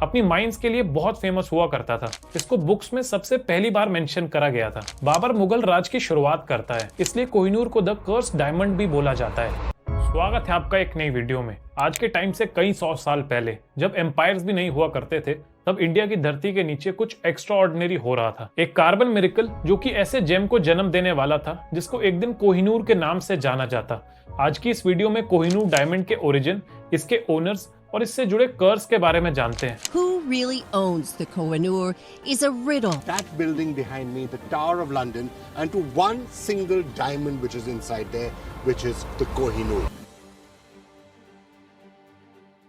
अपनी माइंस के लिए बहुत फेमस हुआ करता था। इसको बुक्स में सबसे पहली बार मेंशन करा गया था। बाबर मुगल राज की शुरुआत करता है, इसलिए कोहिनूर को द कर्स्ड डायमंड भी बोला जाता है। स्वागत है आपका एक नई वीडियो में। आज के टाइम से कई 100 साल पहले, जब एम्पायर्स भी नहीं हुआ करते थे, तब इंडिया की धरती के नीचे कुछ एक्स्ट्रा ऑर्डिनरी हो रहा था। एक कार्बन मिरेकल जो कि ऐसे जेम को जन्म देने वाला था जिसको एक दिन कोहिनूर के नाम से जाना जाता। आज की इस वीडियो में कोहिनूर डायमंड के ओरिजिन, इसके ओनर्स और इससे जुड़े कर्स के बारे में जानते हैं। Who really owns the Kohinoor is a riddle. That building behind me, the Tower of London, and to one single diamond which is inside there, which is the Kohinoor.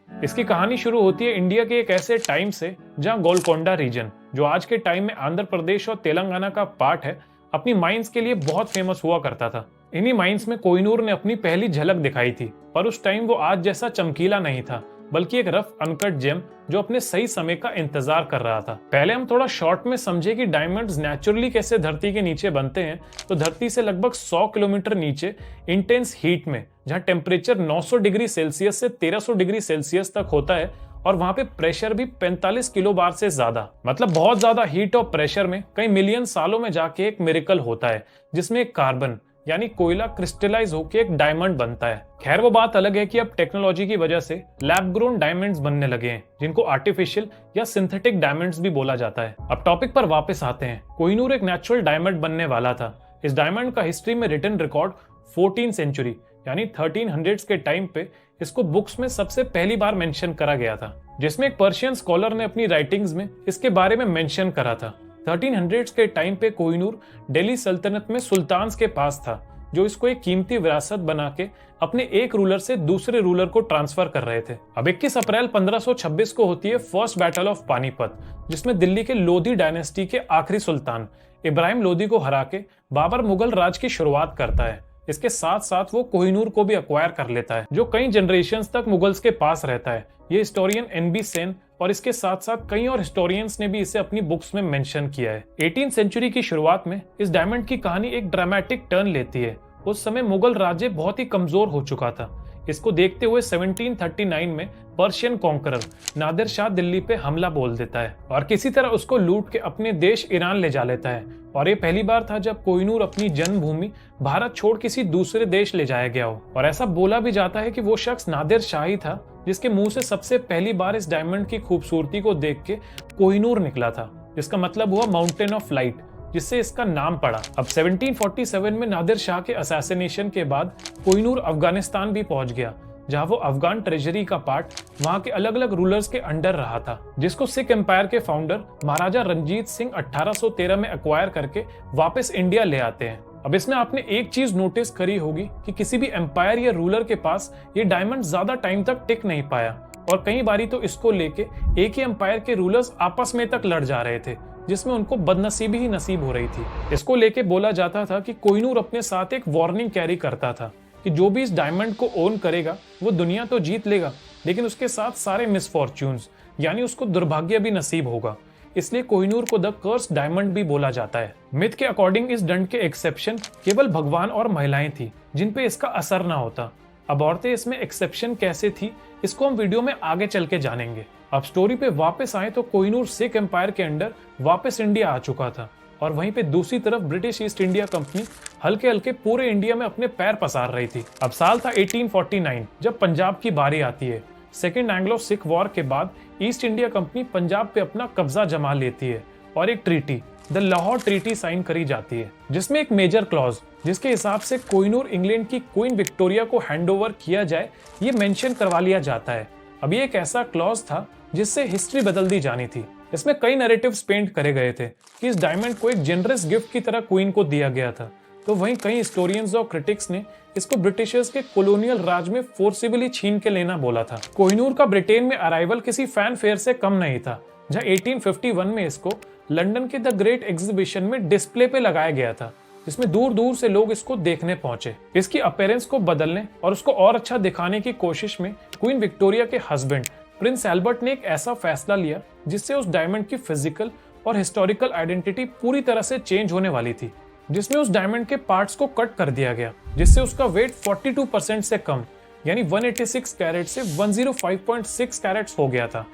इसकी कहानी शुरू होती है इंडिया के एक ऐसे टाइम से जहां गोलकोंडा रीजन, जो आज के टाइम में आंध्र प्रदेश और तेलंगाना का पार्ट है, अपनी माइंस के लिए बहुत फेमस हुआ करता था। इन्हीं माइंस में कोहिनूर ने अपनी पहली झलक दिखाई थी, पर उस टाइम वो आज जैसा चमकीला नहीं था, बल्कि एक रफ अनकट जेम जो अपने सही समय का इंतजार कर रहा था। पहले हम थोड़ा शॉर्ट में समझे कि डायमंड्स नेचुरली कैसे धरती के नीचे बनते हैं। तो धरती से लगभग 100 किलोमीटर नीचे इंटेंस हीट में, जहां टेम्परेचर 900 डिग्री सेल्सियस से 1300 डिग्री सेल्सियस तक होता है, और वहां पे प्रेशर भी 45 किलो बार से ज्यादा, मतलब बहुत ज्यादा हीट और प्रेशर में कई मिलियन सालों में जाके एक मिरेकल होता है, जिसमें एक कार्बन यानी कोयला क्रिस्टलाइज होकर एक डायमंड बनता है। खैर वो बात अलग है कि अब टेक्नोलॉजी की वजह से लैब ग्रोन डायमंड्स बनने लगे हैं, जिनको आर्टिफिशियल या सिंथेटिक डायमंड्स भी बोला जाता है। अब टॉपिक पर वापस आते हैं। कोहिनूर एक नेचुरल डायमंड बनने वाला था। इस डायमंड का हिस्ट्री में रिटन रिकॉर्ड 14th सेंचुरी यानी 1300s के टाइम पे इसको बुक्स में सबसे पहली बार मेंशन करा गया था, जिसमें एक पर्शियन स्कॉलर ने अपनी राइटिंग्स में इसके बारे में मेंशन करा था। 1300s के टाइम पे कोहिनूर दिल्ली सल्तनत में सुल्तान्स के पास था, जो इसको एक कीमती विरासत बना के अपने एक रूलर से दूसरे रूलर को ट्रांसफर कर रहे थे। अब 21 अप्रैल 1526 को होती है फर्स्ट बैटल ऑफ पानीपत, जिसमें दिल्ली के लोधी डायनेस्टी के आखिरी सुल्तान इब्राहिम लोधी को हरा के बाबर मुगल राज की शुरुआत करता है। इसके साथ साथ वो कोहिनूर को भी अक्वायर कर लेता है, जो कई जनरेशंस तक मुगल्स के पास रहता है। ये हिस्टोरियन एनबी सेन और इसके साथ साथ कई और हिस्टोरियंस ने भी इसे अपनी बुक्स में मेंशन किया है। 18th सेंचुरी की शुरुआत में इस डायमंड की कहानी एक ड्रामेटिक टर्न लेती है। उस समय मुगल राज्य बहुत ही कमजोर हो चुका था। इसको देखते हुए 1739 में पर्शियन कॉन्करर नादिर शाह दिल्ली पे हमला बोल देता है और किसी तरह उसको लूट के अपने देश ईरान ले जा लेता है। और ये पहली बार था जब कोहिनूर अपनी जन्मभूमि भारत छोड़ किसी दूसरे देश ले जाया गया हो। और ऐसा बोला भी जाता है कि वो शख्स नादिर शाह ही था जिसके मुंह से सबसे पहली बार इस डायमंड की खूबसूरती को देख के कोहिनूर निकला था, जिसका मतलब हुआ माउंटेन ऑफ लाइट, जिससे इसका नाम पड़ा। अब 1747 में नादिर शाह के असैसिनेशन के बाद कोहिनूर अफगानिस्तान भी पहुंच गया, जहां वो अफगान ट्रेजरी का पार्ट वहां के अलग अलग रूलर्स के अंडर रहा था, जिसको सिख एम्पायर के फाउंडर महाराजा रंजीत सिंह 1813 में एक्वायर करके वापस इंडिया ले आते हैं। अब इसमें आपने एक चीज नोटिस करी होगी कि किसी भी एम्पायर या रूलर के पास ये डायमंड ज्यादा टाइम तक टिक नहीं पाया, और कई बारी तो इसको लेके एक ही एम्पायर के रूलर्स आपस में तक लड़ जा रहे थे, जिसमें उनको बदनसीबी ही नसीब हो रही थी। इसको लेके बोला जाता था कि कोहिनूर अपने साथ एक वार्निंग कैरी करता था कि जो भी इस डायमंड को ओन करेगा वो दुनिया तो जीत लेगा, लेकिन उसके साथ सारे मिसफॉर्च्यून्स यानी उसको दुर्भाग्य भी नसीब होगा। इसलिए कोहिनूर को द कर्स्ड डायमंड भी बोला जाता है। मिथ के अकॉर्डिंग इस दंड के एक्सेप्शन केवल भगवान और महिलाएं थी, जिन पे इसका असर ना होता। अब औरतें इसमें एक्सेप्शन कैसे थी, इसको हम वीडियो में आगे चल के जानेंगे। अब स्टोरी पे वापस आए तो कोहिनूर सिख एम्पायर के अंडर वापस इंडिया आ चुका था, और वहीं पे दूसरी तरफ ब्रिटिश ईस्ट इंडिया कंपनी हल्के हल्के पूरे इंडिया में अपने पैर पसार रही थी। अब साल था 1849, जब पंजाब की बारी आती है। सेकेंड एंग्लो सिख वॉर के बाद ईस्ट इंडिया कंपनी पंजाब पे अपना कब्जा जमा लेती है और एक treaty, the Lahore treaty, sign करी जाती है, जिसमें एक मेजर क्लॉज, जिसके हिसाब से कोहिनूर इंग्लैंड की क्वीन विक्टोरिया को हैंडओवर किया जाए, ये मेंशन करवा लिया जाता है। अब ये एक ऐसा क्लॉज था जिससे हिस्ट्री बदल दी जानी थी। इसमें कई नैरेटिव्स पेंट करे गए थे कि इस डायमंड को एक जेनरस गिफ्ट की तरह क्वीन को दिया गया था, तो वहीं कई हिस्टोरियंस और क्रिटिक्स ने इसको ब्रिटिशर्स के कॉलोनियल राज में फोर्सिबली छीन के लेना बोला था। कोहिनूर का ब्रिटेन में अराइवल किसी फैन फेयर से कम नहीं था, जहां 1851 में इसको लंदन के द ग्रेट एग्जीबिशन में डिस्प्ले पे लगाया गया था, जिसमें दूर दूर से लोग इसको देखने पहुंचे। इसकी अपीयरेंस को बदलने और उसको और अच्छा दिखाने की कोशिश में क्वीन विक्टोरिया के हस्बैंड प्रिंस एल्बर्ट ने एक ऐसा फैसला लिया जिससे उस डायमंड की फिजिकल और हिस्टोरिकल आइडेंटिटी पूरी तरह से चेंज होने वाली थी, जिसमें उस डायमंड के पार्ट्स को कट कर दिया गया, जिससे उसका वेट 42% से कम यानी 186 कैरेट से 105.6 कैरेट्स हो गया था।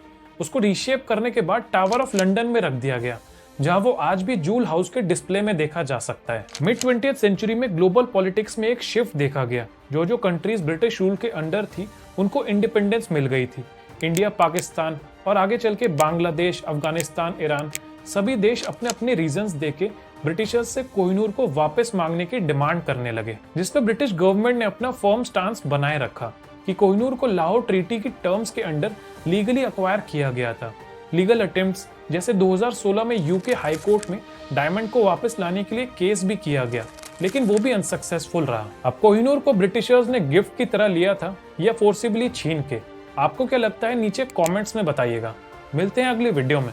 उसको रीशेप करने के बाद टावर ऑफ लंदन में रख दिया गया, जहां वो आज भी जूल हाउस के डिस्प्ले में देखा जा सकता है। मिड 20th सेंचुरी में ग्लोबल पॉलिटिक्स में एक शिफ्ट देखा गया। जो कंट्रीज ब्रिटिश रूल के अंडर थी उनको इंडिपेंडेंस मिल गई थी। इंडिया, पाकिस्तान और आगे चल के बांग्लादेश, अफगानिस्तान, ईरान, सभी देश अपने अपने रीजंस देके ब्रिटिशर्स से कोहिनूर को वापस मांगने की डिमांड करने लगे, जिस पर ब्रिटिश गवर्नमेंट ने अपना फर्म स्टांस बनाए रखा कि कोहिनूर को लाहौर ट्रीटी की टर्म्स के अंडर लीगली अक्वायर किया गया था। लीगल अटेम्प्ट्स जैसे 2016 में यूके हाई कोर्ट में डायमंड को वापस लाने के लिए केस भी किया गया, लेकिन वो भी अनसक्सेसफुल रहा। अब कोहिनूर को ब्रिटिशर्स ने गिफ्ट की तरह लिया था या फोर्सिबली छीन के? आपको क्या लगता है नीचे कमेंट्स में बताइएगा। मिलते हैं अगली वीडियो में।